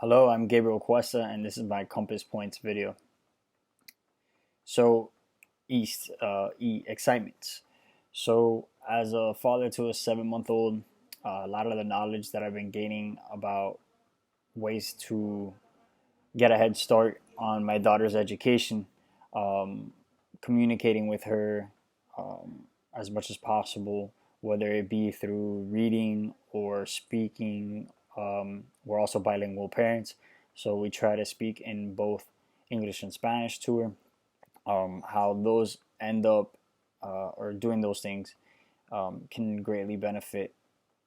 Hello, I'm Gabriel Cuesta, and this is my Compass Points video. So, excitement. So, as a father to a 7-month-old, a lot of the knowledge that I've been gaining about ways to get a head start on my daughter's education, um, communicating with her as much as possible, whether it be through reading or speaking. We're also bilingual parents, so we try to speak in both English and Spanish to her. How those end up or doing those things can greatly benefit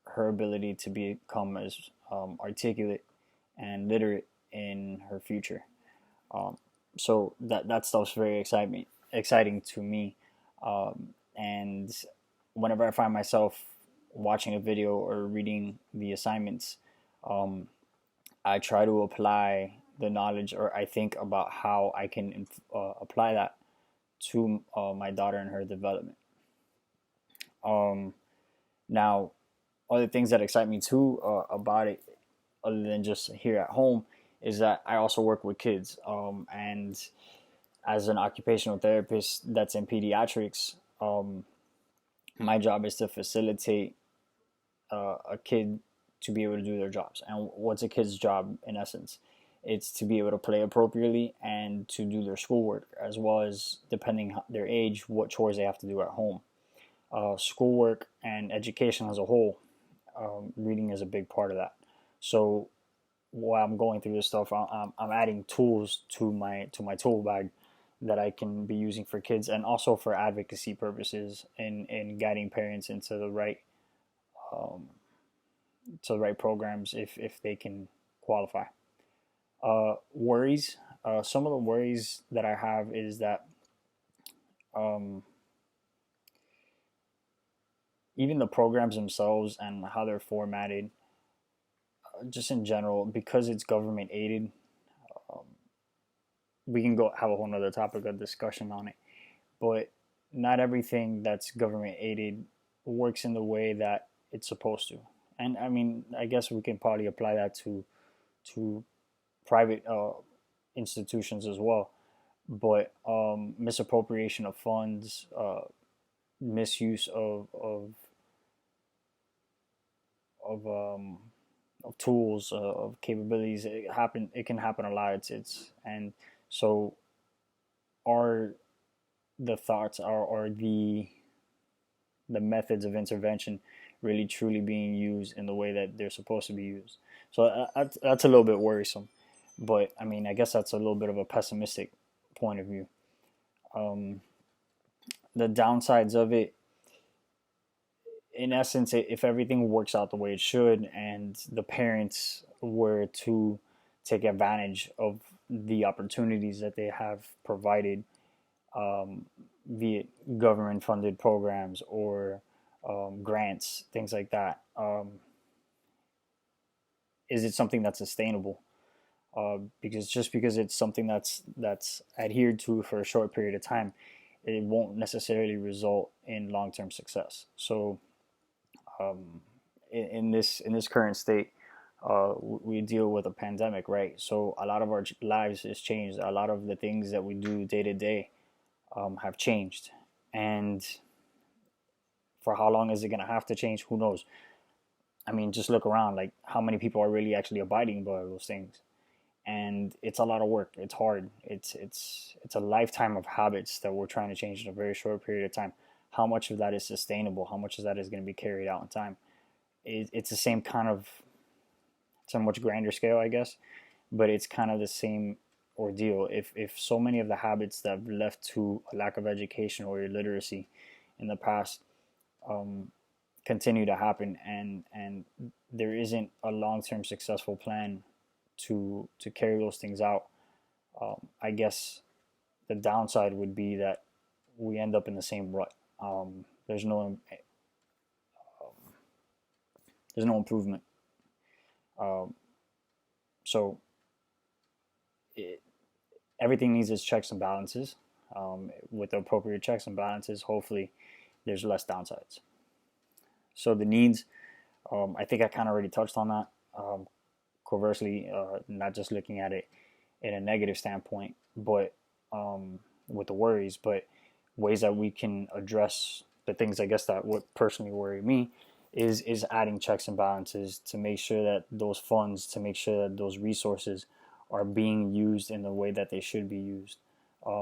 her ability to become as articulate and literate in her future. Um, so that stuff's very exciting to me. And whenever I find myself watching a video or reading the assignments, um, I try to apply the knowledge, or I think about how I can apply that to my daughter and her development. Um, Now, other things that excite me too about it, other than just here at home, is that I also work with kids. And as an occupational therapist that's in pediatrics, my job is to facilitate a kid to be able to do their jobs. And what's a kid's job in essence? It's to be able to play appropriately and to do their schoolwork, as well as, depending on their age, what chores they have to do at home. Schoolwork and education as a whole, reading is a big part of that. So while I'm going through this stuff, I'm adding tools to my tool bag that I can be using for kids and also for advocacy purposes in guiding parents into um, the right programs if they can qualify. Worries. Some of the worries that I have is that um, even the programs themselves and how they're formatted, just in general, because it's government aided, um, we can go have a whole nother topic of discussion on it. But not everything that's government aided works in the way that it's supposed to. And I mean, I guess we can probably apply that to private institutions as well. But misappropriation of funds, misuse of of tools, of capabilities, it can happen a lot. It's and so are the thoughts are the methods of intervention really truly being used in the way that they're supposed to be used. So that's a little bit worrisome. But I mean, I guess that's a little bit of a pessimistic point of view. Um, the downsides of it, in essence, if everything works out the way it should and the parents were to take advantage of the opportunities that they have provided, um, via government funded programs or grants, things like that. Is it something that's sustainable? Because just because it's something that's adhered to for a short period of time, it won't necessarily result in long term success. So, in this current state, we deal with a pandemic, right? So a lot of our lives has changed. A lot of the things that we do day to day have changed, and for how long is it going to have to change? Who knows? I mean, just look around. Like, how many people are really actually abiding by those things? And it's a lot of work. It's hard. It's a lifetime of habits that we're trying to change in a very short period of time. How much of that is sustainable? How much of that is going to be carried out in time? It's the same kind of, it's on a much grander scale, I guess, but it's kind of the same ordeal. If so many of the habits that have left to a lack of education or illiteracy in the past um, continue to happen, and there isn't a long term successful plan to carry those things out, I guess the downside would be that we end up in the same rut. There's no improvement. Um, so it, everything needs its checks and balances. With the appropriate checks and balances, hopefully, there's less downsides. So the needs, I think I kind of already touched on that. conversely, not just looking at it in a negative standpoint, but with the worries, but ways that we can address the things I guess that would personally worry me is adding checks and balances to make sure that those funds, to make sure that those resources are being used in the way that they should be used.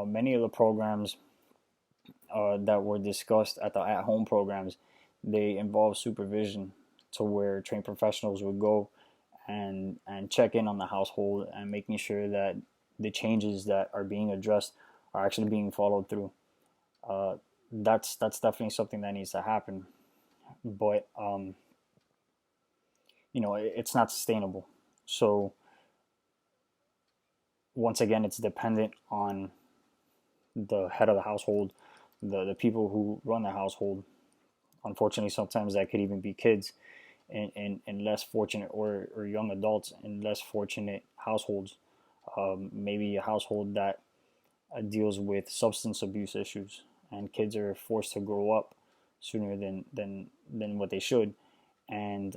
Many of the programs that were discussed at the at-home programs, they involve supervision to where trained professionals would go and check in on the household and making sure that the changes that are being addressed are actually being followed through. Uh, that's definitely something that needs to happen, but it's not sustainable. So once again, it's dependent on the head of the household, the people who run the household. Unfortunately, sometimes that could even be kids in less fortunate or young adults in less fortunate households. Maybe a household that deals with substance abuse issues, and kids are forced to grow up sooner than what they should, and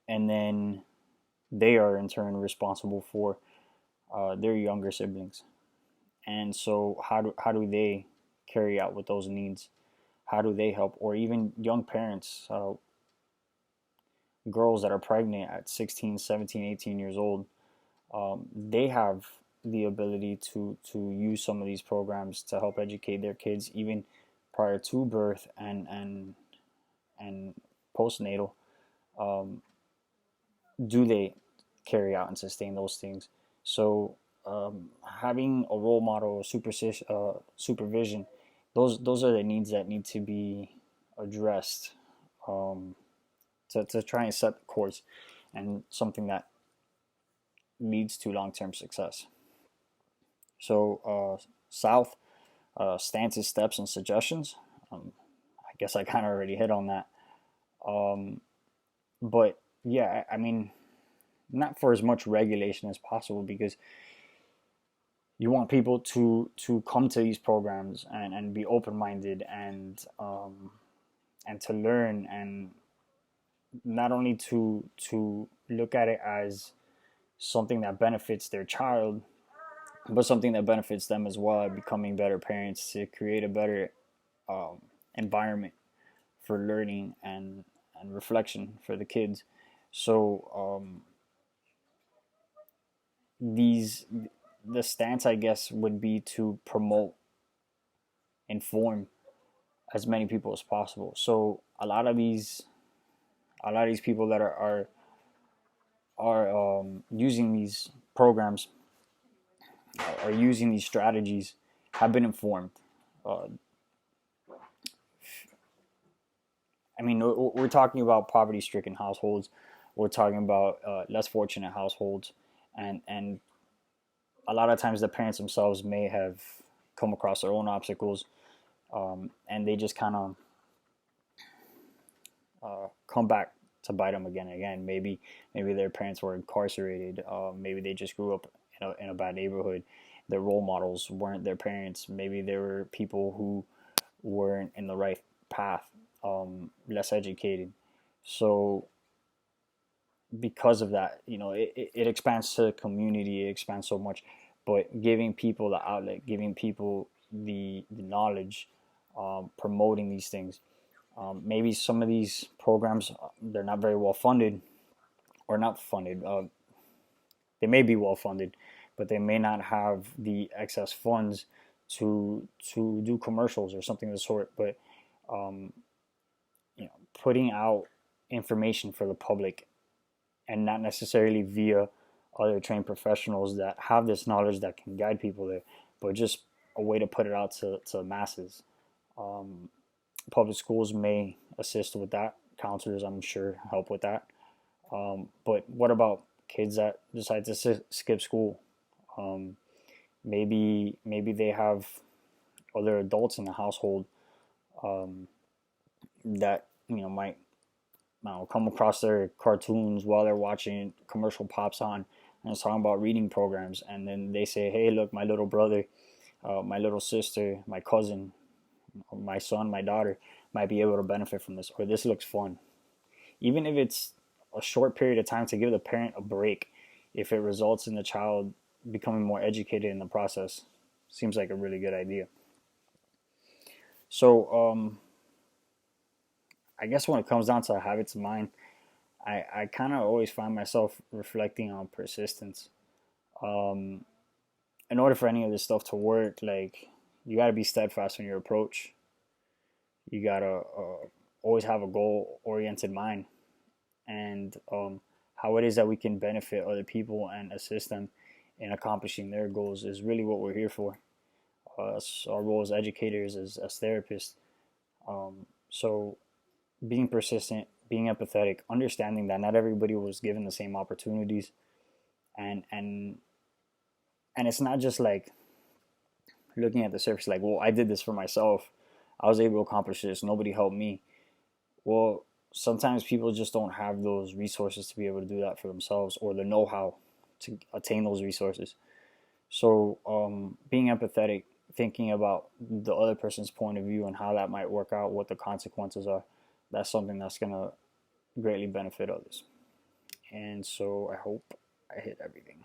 and then they are in turn responsible for their younger siblings. And so how do they carry out with those needs? How do they help? Or even young parents, girls that are pregnant at 16, 17, 18 years old, they have the ability to use some of these programs to help educate their kids even prior to birth and postnatal. Um, do they carry out and sustain those things? So having a role model, supervision, those are the needs that need to be addressed, um, to try and set the course and something that leads to long term success. So South, stances, steps, and suggestions. I guess I kind of already hit on that. Um, but yeah, I mean, not for as much regulation as possible, because you want people to come to these programs and be open minded and to learn, and not only to look at it as something that benefits their child, but something that benefits them as well, becoming better parents, to create a better environment for learning and reflection for the kids. So these the stance, I guess, would be to promote, inform as many people as possible. So a lot of these people that are using these programs, are using these strategies, have been informed. Uh, I mean, we're talking about poverty-stricken households. We're talking about less fortunate households, and a lot of times the parents themselves may have come across their own obstacles, and they just kind of come back to bite them again and again. Maybe their parents were incarcerated. Maybe they just grew up in a bad neighborhood. Their role models weren't their parents. Maybe there were people who weren't in the right path, less educated. So because of that, it expands to the community. It expands so much, but giving people the outlet, giving people the knowledge, promoting these things. Maybe some of these programs, they're not very well funded, or not funded. They may be well funded, but they may not have the excess funds to do commercials or something of the sort. But um, putting out information for the public, and not necessarily via other trained professionals that have this knowledge that can guide people there, but just a way to put it out to the masses. Um, Public schools may assist with that. Counselors, I'm sure, help with that. But what about kids that decide to skip school? Um, maybe they have other adults in the household that might, I don't know, come across their cartoons while they're watching. Commercial pops on and it's talking about reading programs, and then they say, "Hey, look, my little brother, my little sister, my cousin, my son, my daughter might be able to benefit from this, or this looks fun." Even if it's a short period of time to give the parent a break if it results in the child becoming more educated in the process. Seems like a really good idea. So, I guess when it comes down to habits of mine, I kind of always find myself reflecting on persistence. Um, in order for any of this stuff to work, like, you got to be steadfast in your approach. You got to always have a goal oriented mind, and how it is that we can benefit other people and assist them in accomplishing their goals is really what we're here for. Our role as educators, as therapists. So being persistent, being empathetic, understanding that not everybody was given the same opportunities, and and and it's not just like looking at the surface like, well, I did this for myself. I was able to accomplish this. Nobody helped me. Well, sometimes people just don't have those resources to be able to do that for themselves, or the know-how to attain those resources. So, being empathetic, thinking about the other person's point of view and how that might work out, what the consequences are, that's something that's going to greatly benefit others. And so I hope I hit everything.